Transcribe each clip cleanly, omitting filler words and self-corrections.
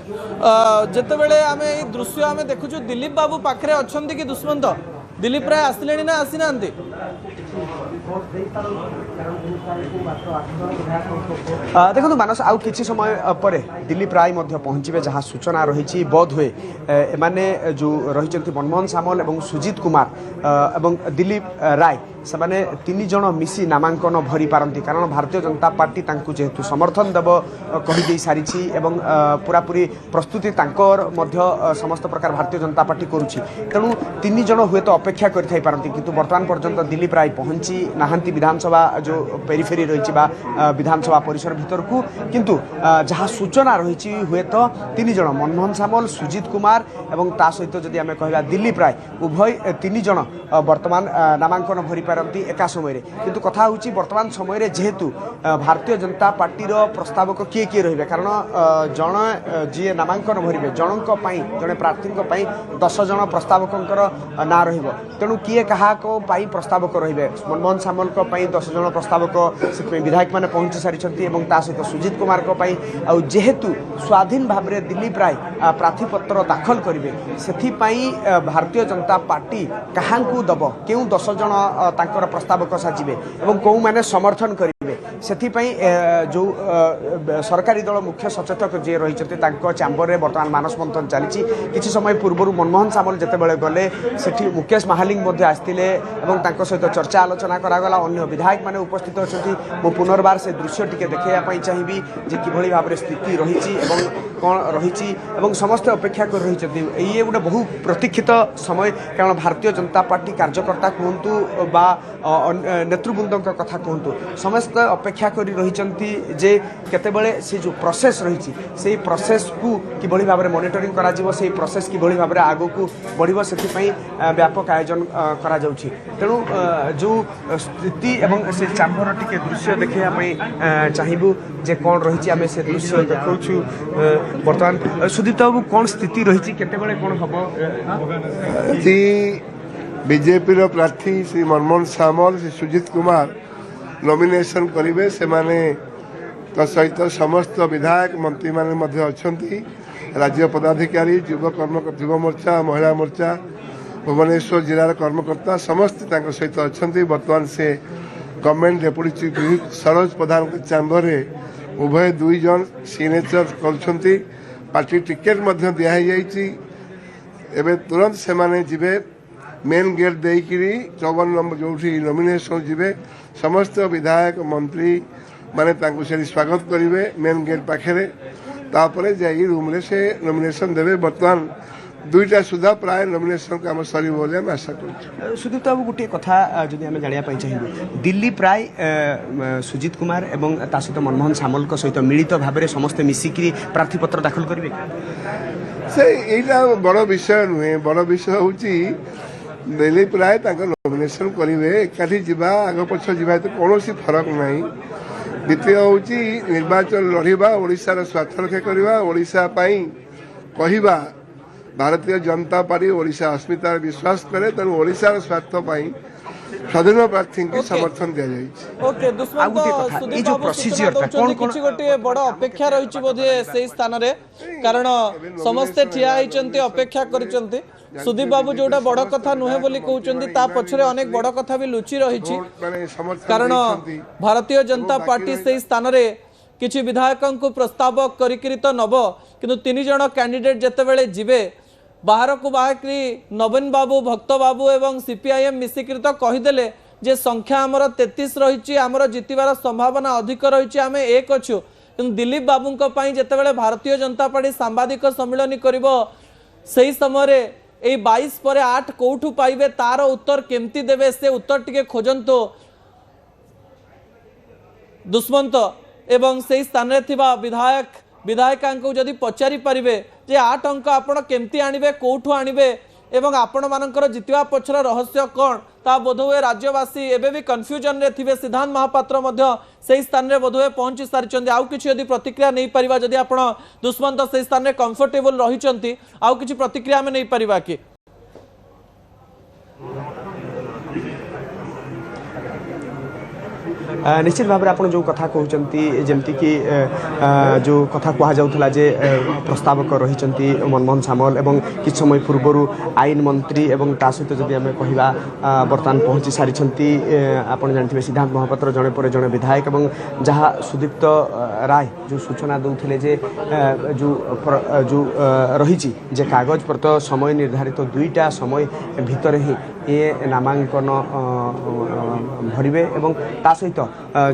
जितेबले आम ये दृश्य आम देखु दिलीप बाबू पाखे अच्छा कि दुष्मंत दिलीप राय आसिले ना आसी ना देखो मानस आउ किसी समय पर दिलीप राय पहुँचे जहाँ सूचना रही बोध हुए एमाने जो रही मनमोहन सामल और सुजीत कुमार एवं दिलीप राय से माने तीन जन मिसी नामांकन भरी पारती कारण भारतीय जनता पार्टी जेहेतु समर्थन देव कहीदे सारी पूरापूरी प्रस्तुति समस्त प्रकार भारतीय जनता पार्टी करुच्ची तेणु तीन जन हुए तो अपेक्षा करथाई पारती किंतु वर्तमान पर्यंत दिलीप राय पहुंची नाहांती विधानसभा जो पेरिफेरी रही विधानसभा परिसर भीतर को किंतु जहाँ सूचना रही हुए तो तीन जन मनमोहन सामल सुजीत कुमार एवं ता सहित जदि आम कह दिलीप राय उभय तीन जन वर्तमान नामांकन भरी पारती एका समय किंतु कथा होची वर्तमान समय जेहेतु भारतीय जनता पार्टी प्रस्तावक किए किए रही कारण जन जी नामांकन भरवे जनक जड़े प्रार्थी 10 जन प्रस्तावक ना रेणु किए क्या प्रस्तावक रे मनमोहन सामल 10 जन प्रस्तावक से विधायक मैंने पहुंची सारी सहित सुजीत कुमार जेहेतु स्वाधीन भाव में दिलीप राय प्रार्थीपत्र दाखल करेंगे से भारतीय जनता पार्टी क्या दब क्यों 10 जन तांकर प्रस्तावक साजिबे एवं कौ माने समर्थन करेंगे से जो सरकारी दल मुख्य सचेतक जी रही चैम्बर में बर्तमान मानस मंथन चली किसी समय पूर्व मनमोहन सामल जितेबाला गले से मुकेश महालिंग आसते सहित चर्चा आलोचना करागला अन्य विधायक मैंने उपस्थित अच्छा मु पुनर्बार से दृश्य टी देखा चाहिए जे कि भाव में स्थिति रही कौन रही समस्त अपेक्षा कर रही ये गोटे बहु प्रतीक्षित समय कारण भारतीय जनता पार्टी कार्यकर्ता कहतु बा नेतृवृंद कथा कहतु समस्त अपेक्षा कर रही जे केतेबेले से जो प्रोसेस रही से प्रोसेस को किभली भाव में मॉनिटरिंग करा जिवो से प्रोसेस किभली भाव में आगो को बढ़िबो से व्यापक आयोजन करा जाउछि तेणु जो स्थिति एवं से चैम्बर टिके दृश्य देखा चाहिए जे कौन रही आम से दृश्य देखा बर्तमान सुदीप बाबू कौन स्थिति रही केतेबेले कौन हम बीजेपी प्रार्थी श्री मनमोहन सामल श्री सुजीत कुमार नॉमिनेशन करेंगे से माने सहित समस्त विधायक मंत्री माने अच्छा राज्य पदाधिकारी युव मोर्चा महिला मोर्चा भुवनेश्वर जिलार कर्मकर्ता समस्त सहित अच्छा बर्तमान से government deputy chief whip Saroj Pradhan के चैम्बर उभय 2 जन सिग्नेचर कर पार्टी टिकेट दिखाई एवं तुरंत से माने जिबे मेन गेट देकरी 54 नंबर जो नॉमिनेशन जीवे समस्त विधायक मंत्री माने से स्वागत करेंगे मेन गेट पाखे तापर जाई रूम रे से नॉमिनेशन देवे बर्तमान 2टा सुधा प्राय नॉमिनेशन काम सरी बोले हम आशा कर सुदीप बाबू गोटे कथा जदि आम जाना चाहिए दिलीप राय सुजीत कुमार एवं ता सहित मनमोहन सामल सहित मिलित भाव में समस्ते मिसिकी प्रार्थीपत्र दाखल करेंगे से यहीटा बड़ विषय नुहे बड़ विषय हूँ दिलीप राय नॉमिनेशन करेंगे एकाठी जावा आग पछ जा तो कौन फरक ना द्वितीय हूँ निर्वाचन लड़वा ओडिशार स्वार्थ रक्षा करवा ओडिशा कहवा भारतीय जनता पार्टी ओडिशा अस्मितार विश्वास करे तेणु ओडिशार स्वार्थ स्वाधीन प्रार्थी की समर्थन दि जाए गोटे बड़ अपेक्षा रही बोधे से स्थान में कारण समस्ते ठिया अपेक्षा कर सुदीप बाबू जोटा बड़ कथा नुहे बोली कहते पछरे अनेक बड़ कथा भी लुचि रही कारण भारतीय जनता पार्टी से स्थान में किछि विधायकों को प्रस्ताव करिकरी तो नब किंतु 3 जन कैंडिडेट जेतेबेले जिबे बाहर को बाहरी नवीन बाबू भक्त बाबू एवं सीपीआईएम मिसिक तो कहीदेले जे संख्या आमर 33 रही आमर जितबार संभावना अधिक रही आम एक अच्छु कि दिलीप बाबू जितेबाला भारतीय जनता पार्टी सांबादिक सम्मिलन कर समय यही 22 पर 8 कौठू पाइबे तार उत्तर केमती देवे से उत्तर टिके खोजंतो दुष्मंत एवं से स्थान में थिबा विधायिका जदि पचारि पारिबे जे 8 अंक आपण केमती आनिबे कौठू आनिबे एवं आपण मानकर जितवा पछर रहस्य कौन ता बोधहुए राज्यवासी एबे भी कन्फ्यूजन रे थिबे सिद्धांत महापात्र मध्य से स्थान में बोधहुए पहुंची सारी आउ किछि यदि प्रतिक्रिया नहीं परिबा जदि आपण दुष्मंत से स्थान में कंफर्टेबल रहिचंती आउ किछि प्रतिक्रिया में नहीं परिबा कि निश्चित भाव में आप जो कथा कहते जमती कि जो कथा कहुला जे प्रस्तावक रही मनमोहन सामल एवं किछ समय पूर्वर आईन मंत्री एवं ता सहित जदि आम कहवा बर्तमान पहुँची सारी आप जानते सिद्धांत महापात्र जड़े पर जड़े विधायक एवं जहाँ सुदीप्त राय जो सूचना दूसरे जे जो रही जे कागज पत्र समय निर्धारित दुईटा समय भितर ही ये नामांकन भरवे एवं ता सहित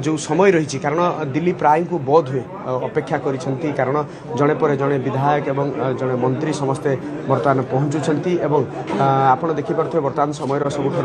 जो समय रही कारण दिलीप राय को बोध हुए अपेक्षा करिसेंती कारण जड़े पर जड़े विधायक एवं जड़े मंत्री समस्ते बर्तमान पहुँचुंट एवं आपड़ देखिपे बर्तमान समय सबुठ